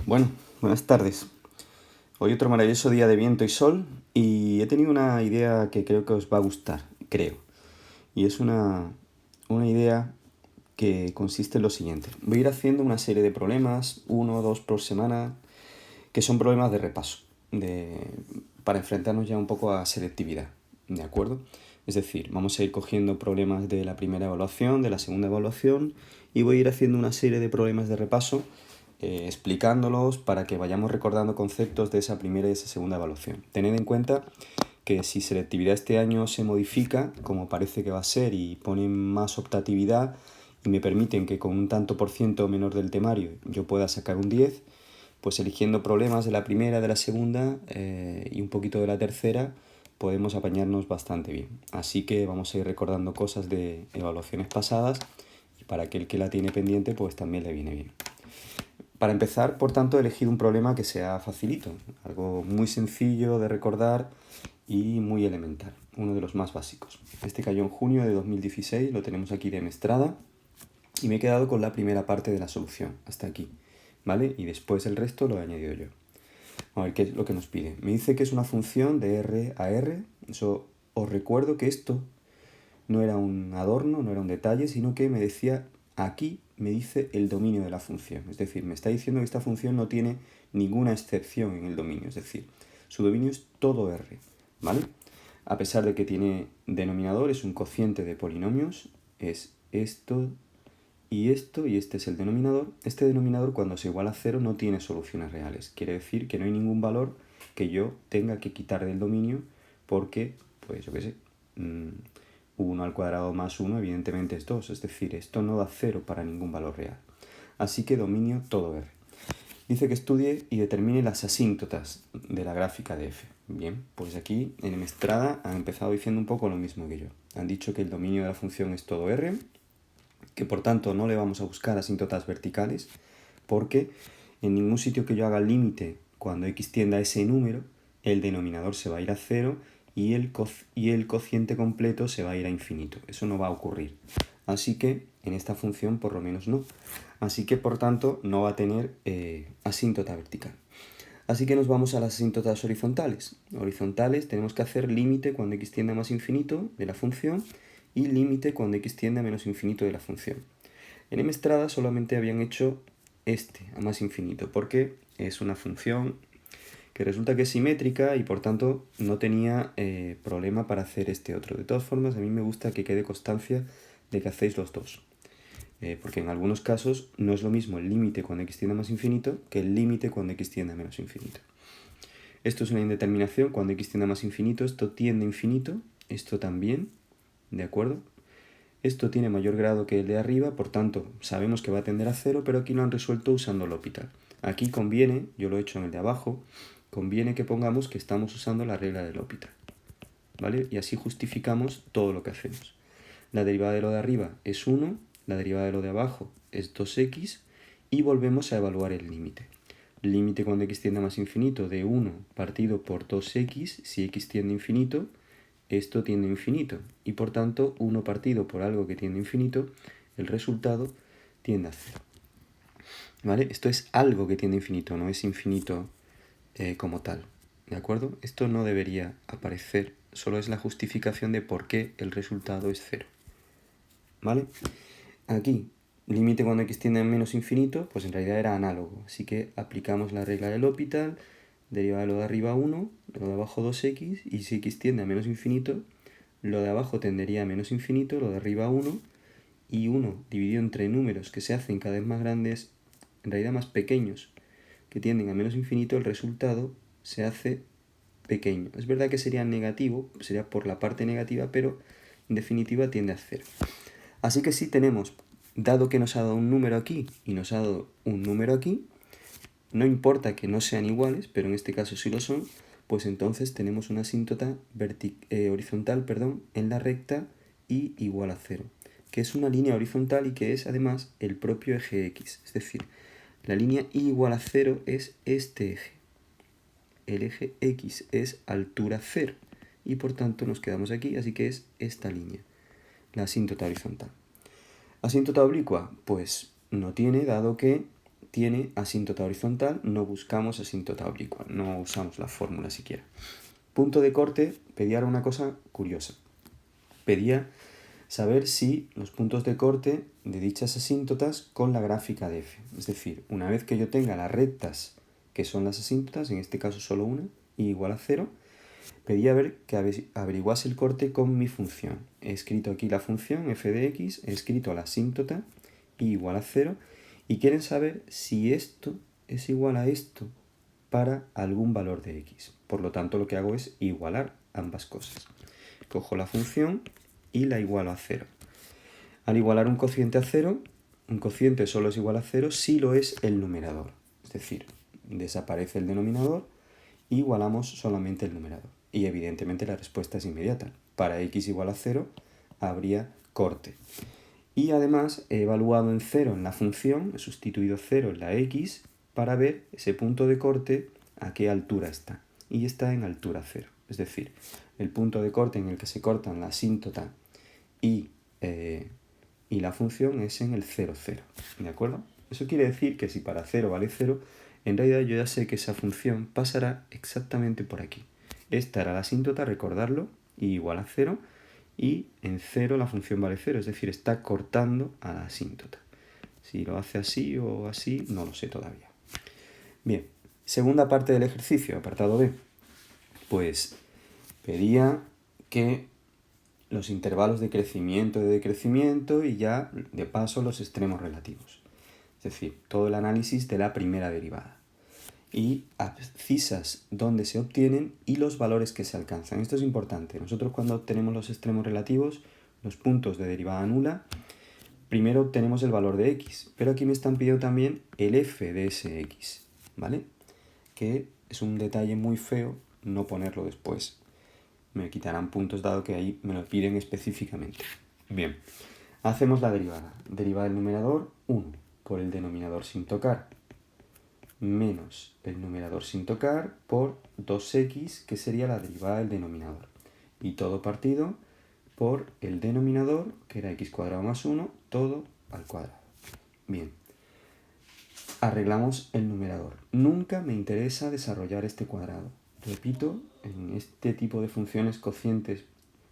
Bueno, buenas tardes. Hoy otro maravilloso día de viento y sol y he tenido una idea que creo que os va a gustar, creo. Y es una idea que consiste en lo siguiente. Voy a ir haciendo una serie de problemas, uno o dos por semana, que son problemas de repaso, para enfrentarnos ya un poco a selectividad, ¿de acuerdo? Es decir, vamos a ir cogiendo problemas de la primera evaluación, de la segunda evaluación, y voy a ir haciendo una serie de problemas de repaso, explicándolos para que vayamos recordando conceptos de esa primera y esa segunda evaluación. Tened en cuenta que si selectividad este año se modifica, como parece que va a ser, y ponen más optatividad y me permiten que con un tanto por ciento menor del temario yo pueda sacar un 10, pues eligiendo problemas de la primera, de la segunda y un poquito de la tercera, podemos apañarnos bastante bien. Así que vamos a ir recordando cosas de evaluaciones pasadas y para aquel que la tiene pendiente, pues también le viene bien. Para empezar, por tanto, he elegido un problema que sea facilito, algo muy sencillo de recordar y muy elemental, uno de los más básicos. Este cayó en junio de 2016, lo tenemos aquí de Mestrada y me he quedado con la primera parte de la solución, hasta aquí, ¿vale? Y después el resto lo he añadido yo. A ver qué es lo que nos pide. Me dice que es una función de R a R. Eso, os recuerdo que esto no era un adorno, no era un detalle, sino que me decía, aquí me dice el dominio de la función. Es decir, me está diciendo que esta función no tiene ninguna excepción en el dominio. Es decir, su dominio es todo R, ¿vale? A pesar de que tiene denominador, es un cociente de polinomios, es esto, y este es el denominador. Este denominador, cuando se iguala a 0, no tiene soluciones reales. Quiere decir que no hay ningún valor que yo tenga que quitar del dominio porque, pues yo qué sé, 1 al cuadrado más 1 evidentemente es 2. Es decir, esto no da 0 para ningún valor real. Así que dominio todo R. Dice que estudie y determine las asíntotas de la gráfica de f. Bien, pues aquí en Mestrada han empezado diciendo un poco lo mismo que yo. Han dicho que el dominio de la función es todo R, que por tanto no le vamos a buscar asíntotas verticales, porque en ningún sitio que yo haga el límite cuando x tienda a ese número, el denominador se va a ir a 0 y el cociente completo se va a ir a infinito. Eso no va a ocurrir. Así que en esta función por lo menos no. Así que por tanto no va a tener asíntota vertical. Así que nos vamos a las asíntotas horizontales. Horizontales tenemos que hacer límite cuando x tiende a más infinito de la función y límite cuando x tiende a menos infinito de la función. En Mestrada solamente habían hecho este, a más infinito, porque es una función que resulta que es simétrica y por tanto no tenía problema para hacer este otro. De todas formas, a mí me gusta que quede constancia de que hacéis los dos. Porque en algunos casos no es lo mismo el límite cuando x tiende a más infinito que el límite cuando x tiende a menos infinito. Esto es una indeterminación, cuando x tiende a más infinito, esto tiende a infinito, esto también, ¿de acuerdo? Esto tiene mayor grado que el de arriba, por tanto sabemos que va a tender a 0, pero aquí lo han resuelto usando L'Hopital. Aquí conviene, yo lo he hecho en el de abajo, conviene que pongamos que estamos usando la regla de L'Hopital, ¿vale? Y así justificamos todo lo que hacemos. La derivada de lo de arriba es 1, la derivada de lo de abajo es 2x y volvemos a evaluar el límite. Límite cuando x tiende a más infinito de 1 partido por 2x, si x tiende a infinito, esto tiende a infinito. Y por tanto, 1 partido por algo que tiende a infinito, el resultado tiende a 0. ¿Vale? Esto es algo que tiende a infinito, no es infinito como tal. ¿De acuerdo? Esto no debería aparecer, solo es la justificación de por qué el resultado es 0. ¿Vale? Aquí, límite cuando x tiende a menos infinito, pues en realidad era análogo. Así que aplicamos la regla del L'Hopital, derivada de lo de arriba 1, lo de abajo 2x, y si x tiende a menos infinito, lo de abajo tendería a menos infinito, lo de arriba 1, y 1 dividido entre números que se hacen cada vez más grandes, en realidad más pequeños, que tienden a menos infinito, el resultado se hace pequeño. Es verdad que sería negativo, sería por la parte negativa, pero en definitiva tiende a 0. Así que si tenemos, dado que nos ha dado un número aquí y nos ha dado un número aquí, no importa que no sean iguales, pero en este caso sí lo son, pues entonces tenemos una asíntota horizontal en la recta y igual a 0, que es una línea horizontal y que es además el propio eje x. Es decir, la línea y igual a 0 es este eje. El eje x es altura 0 y por tanto nos quedamos aquí, así que es esta línea, la asíntota horizontal. ¿Asíntota oblicua? Pues no tiene, dado que tiene asíntota horizontal, no buscamos asíntota oblicuo, no usamos la fórmula siquiera. Punto de corte pedía ahora una cosa curiosa. Pedía saber si los puntos de corte de dichas asíntotas con la gráfica de f. Es decir, una vez que yo tenga las rectas que son las asíntotas, en este caso solo una, y igual a 0, pedía ver que averiguase el corte con mi función. He escrito aquí la función f de x, he escrito la asíntota y igual a 0, y quieren saber si esto es igual a esto para algún valor de x. Por lo tanto, lo que hago es igualar ambas cosas. Cojo la función y la igualo a 0. Al igualar un cociente a 0, un cociente solo es igual a 0 si lo es el numerador. Es decir, desaparece el denominador y igualamos solamente el numerador. Y evidentemente la respuesta es inmediata. Para x igual a 0 habría corte. Y además he evaluado en 0 en la función, he sustituido 0 en la x para ver ese punto de corte a qué altura está. Y está en altura 0. Es decir, el punto de corte en el que se cortan la asíntota y la función es en el 0, 0. ¿De acuerdo? Eso quiere decir que si para 0 vale 0, en realidad yo ya sé que esa función pasará exactamente por aquí. Esta era la asíntota, recordarlo, y igual a 0, y en 0 la función vale 0, es decir, está cortando a la asíntota. Si lo hace así o así, no lo sé todavía. Bien, segunda parte del ejercicio, apartado B. Pues pedía que los intervalos de crecimiento y de decrecimiento y ya de paso los extremos relativos. Es decir, todo el análisis de la primera derivada. Y abscisas dónde se obtienen y los valores que se alcanzan. Esto es importante. Nosotros cuando obtenemos los extremos relativos, los puntos de derivada nula, primero obtenemos el valor de x, pero aquí me están pidiendo también el f de ese x, ¿vale? Que es un detalle muy feo no ponerlo después. Me quitarán puntos dado que ahí me lo piden específicamente. Bien, hacemos la derivada. Derivada del numerador 1 por el denominador sin tocar, menos el numerador sin tocar por 2x, que sería la derivada del denominador. Y todo partido por el denominador, que era x cuadrado más 1, todo al cuadrado. Bien, arreglamos el numerador. Nunca me interesa desarrollar este cuadrado. Repito, en este tipo de funciones cocientes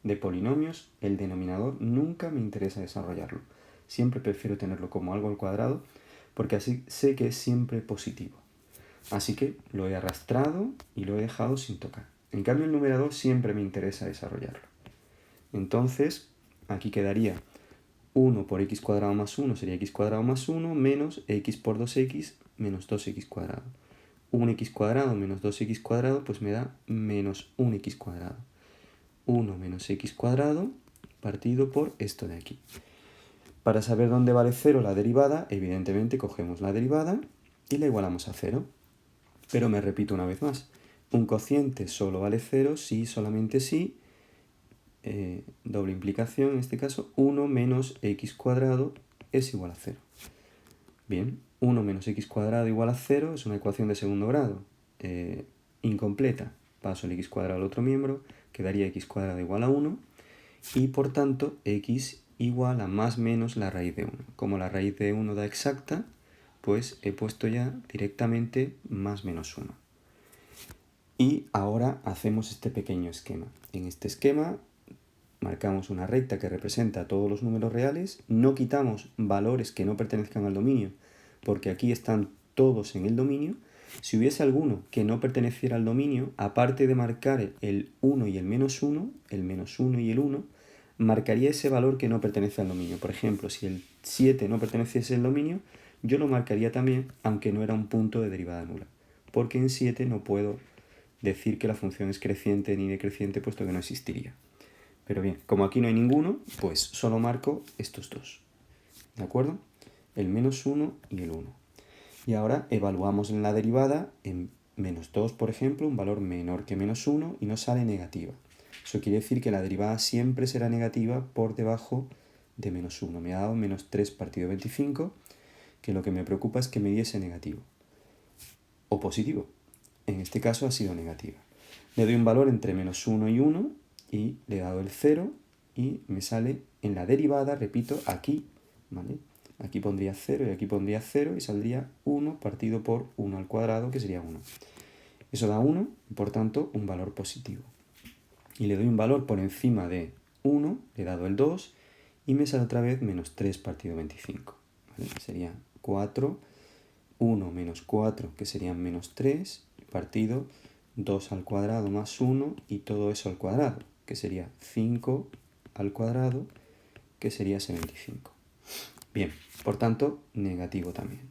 de polinomios, el denominador nunca me interesa desarrollarlo. Siempre prefiero tenerlo como algo al cuadrado, porque así sé que es siempre positivo. Así que lo he arrastrado y lo he dejado sin tocar. En cambio, el numerador siempre me interesa desarrollarlo. Entonces, aquí quedaría 1 por x cuadrado más 1 sería x cuadrado más 1 menos x por 2x menos 2x cuadrado. 1x cuadrado menos 2x cuadrado pues me da menos 1x cuadrado. 1 menos x cuadrado partido por esto de aquí. Para saber dónde vale 0 la derivada, evidentemente cogemos la derivada y la igualamos a 0. Pero me repito una vez más, un cociente solo vale 0 si, solamente si, doble implicación en este caso, 1 menos x cuadrado es igual a 0. Bien, 1 menos x cuadrado igual a 0 es una ecuación de segundo grado, incompleta. Paso el x cuadrado al otro miembro, quedaría x cuadrado igual a 1 y por tanto x igual a más menos la raíz de 1. Como la raíz de 1 da exacta, pues he puesto ya directamente más menos 1. Y ahora hacemos este pequeño esquema. En este esquema marcamos una recta que representa todos los números reales, no quitamos valores que no pertenezcan al dominio, porque aquí están todos en el dominio. Si hubiese alguno que no perteneciera al dominio, aparte de marcar el 1 y el menos 1 y el 1, marcaría ese valor que no pertenece al dominio. Por ejemplo, si el 7 no perteneciese al dominio, yo lo marcaría también, aunque no era un punto de derivada nula, porque en 7 no puedo decir que la función es creciente ni decreciente, puesto que no existiría. Pero bien, como aquí no hay ninguno, pues solo marco estos dos. ¿De acuerdo? El menos 1 y el 1. Y ahora evaluamos en la derivada en menos 2, por ejemplo, un valor menor que menos 1 y nos sale negativa. Eso quiere decir que la derivada siempre será negativa por debajo de menos 1. Me ha dado menos 3 partido 25, que lo que me preocupa es que me diese negativo. O positivo. En este caso ha sido negativa. Le doy un valor entre menos 1 y 1 y le he dado el 0 y me sale en la derivada, repito, aquí, ¿vale? Aquí pondría 0 y aquí pondría 0 y saldría 1 partido por 1 al cuadrado, que sería 1. Eso da 1 y por tanto un valor positivo. Y le doy un valor por encima de 1, le he dado el 2 y me sale otra vez menos 3 partido 25. ¿Vale? Sería 4, 1 menos 4, que serían menos 3, partido 2 al cuadrado más 1 y todo eso al cuadrado, que sería 5 al cuadrado, que sería ese 25. Bien, por tanto, negativo también.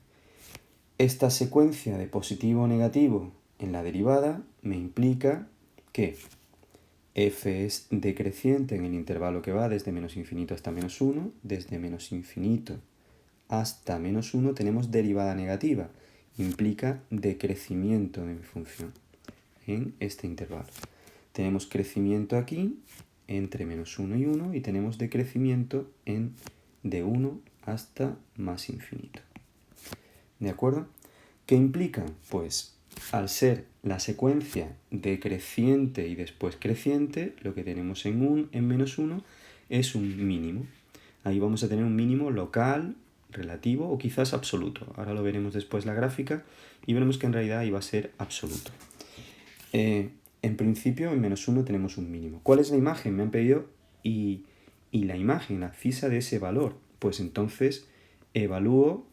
Esta secuencia de positivo o negativo en la derivada me implica que f es decreciente en el intervalo que va desde menos infinito hasta menos 1, desde menos infinito hasta menos 1 tenemos derivada negativa, implica decrecimiento de mi función en este intervalo. Tenemos crecimiento aquí entre menos 1 y 1 y tenemos decrecimiento de 1 hasta más infinito. ¿De acuerdo? ¿Qué implica? Pues al ser la secuencia decreciente y después creciente, lo que tenemos en menos 1 es un mínimo. Ahí vamos a tener un mínimo local, relativo o quizás absoluto. Ahora lo veremos después la gráfica y veremos que en realidad iba a ser absoluto. En principio en menos 1 tenemos un mínimo. ¿Cuál es la imagen? Me han pedido y la imagen, la abscisa de ese valor. Pues entonces evalúo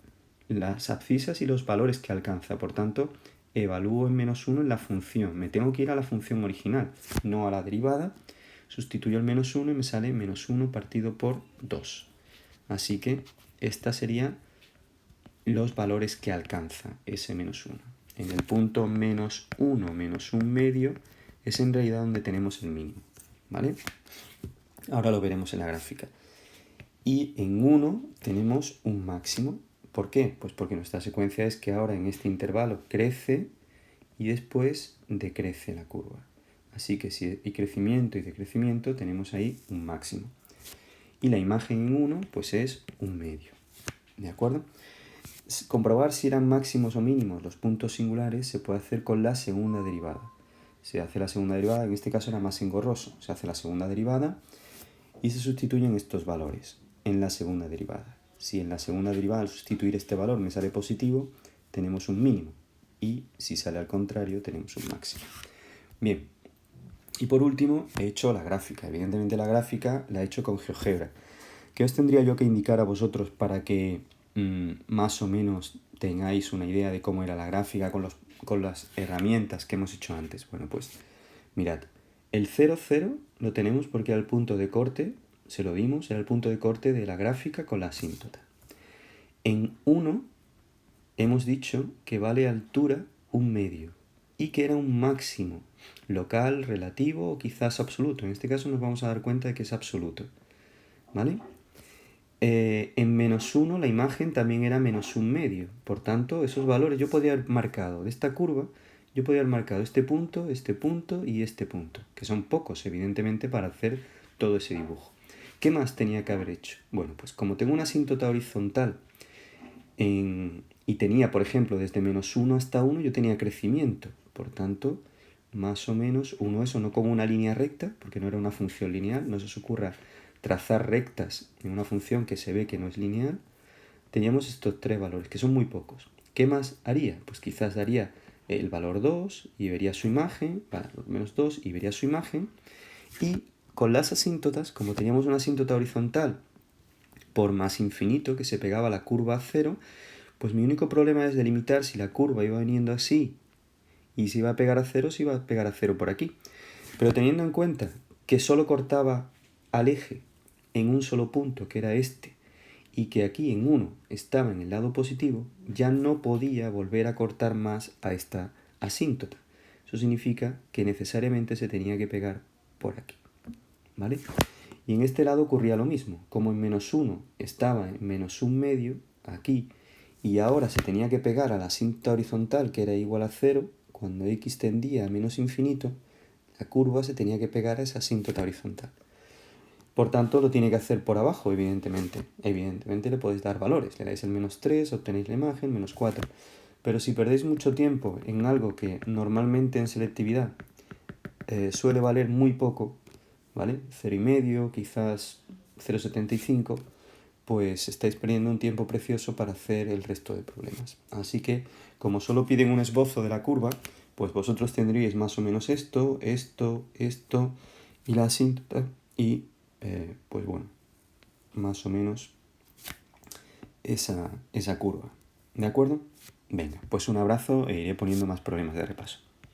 las abscisas y los valores que alcanza. Por tanto, evalúo en menos 1 en la función. Me tengo que ir a la función original, no a la derivada. Sustituyo el menos 1 y me sale menos 1 partido por 2. Así que estos serían los valores que alcanza ese menos 1. En el punto menos 1 menos 1 medio es en realidad donde tenemos el mínimo. ¿Vale? Ahora lo veremos en la gráfica. Y en 1 tenemos un máximo. ¿Por qué? Pues porque nuestra secuencia es que ahora en este intervalo crece y después decrece la curva. Así que si hay crecimiento y decrecimiento tenemos ahí un máximo. Y la imagen en 1 pues es un medio. ¿De acuerdo? Comprobar si eran máximos o mínimos los puntos singulares se puede hacer con la segunda derivada. Se hace la segunda derivada, en este caso era más engorroso. Se hace la segunda derivada y se sustituyen estos valores en la segunda derivada. Si en la segunda derivada al sustituir este valor me sale positivo, tenemos un mínimo. Y si sale al contrario, tenemos un máximo. Bien. Y por último, he hecho la gráfica. Evidentemente la gráfica la he hecho con GeoGebra. ¿Qué os tendría yo que indicar a vosotros para que más o menos tengáis una idea de cómo era la gráfica con las herramientas que hemos hecho antes? Bueno, pues mirad, el 0, 0 lo tenemos porque era el punto de corte, se lo dimos, era el punto de corte de la gráfica con la asíntota. En 1 hemos dicho que vale altura un medio y que era un máximo local, relativo o quizás absoluto. En este caso nos vamos a dar cuenta de que es absoluto. ¿Vale? En menos 1 la imagen también era menos 1 medio. Por tanto, esos valores yo podía haber marcado de esta curva, yo podía haber marcado este punto y este punto, que son pocos, evidentemente, para hacer todo ese dibujo. ¿Qué más tenía que haber hecho? Bueno, pues como tengo una asíntota horizontal y tenía, por ejemplo, desde menos 1 hasta 1, yo tenía crecimiento. Por tanto, más o menos 1 eso, no como una línea recta, porque no era una función lineal, no se os ocurra trazar rectas en una función que se ve que no es lineal, teníamos estos tres valores, que son muy pocos. ¿Qué más haría? Pues quizás daría el valor 2 y vería su imagen, valor menos 2 y vería su imagen, y con las asíntotas, como teníamos una asíntota horizontal por más infinito que se pegaba a la curva a 0, pues mi único problema es delimitar si la curva iba viniendo así y si iba a pegar a 0, si iba a pegar a 0 por aquí. Pero teniendo en cuenta que solo cortaba al eje en un solo punto, que era este, y que aquí en 1 estaba en el lado positivo, ya no podía volver a cortar más a esta asíntota. Eso significa que necesariamente se tenía que pegar por aquí. ¿Vale? Y en este lado ocurría lo mismo. Como en menos 1 estaba en menos 1 medio, aquí, y ahora se tenía que pegar a la asíntota horizontal, que era igual a 0, cuando x tendía a menos infinito, la curva se tenía que pegar a esa asíntota horizontal. Por tanto, lo tiene que hacer por abajo, evidentemente. Evidentemente le podéis dar valores. Le dais el menos 3, obtenéis la imagen, menos 4. Pero si perdéis mucho tiempo en algo que normalmente en selectividad suele valer muy poco, ¿vale? 0,5, quizás 0,75, pues estáis perdiendo un tiempo precioso para hacer el resto de problemas. Así que, como solo piden un esbozo de la curva, pues vosotros tendríais más o menos esto, y la asíntota, y pues bueno, más o menos esa curva. ¿De acuerdo? Venga, pues un abrazo e iré poniendo más problemas de repaso.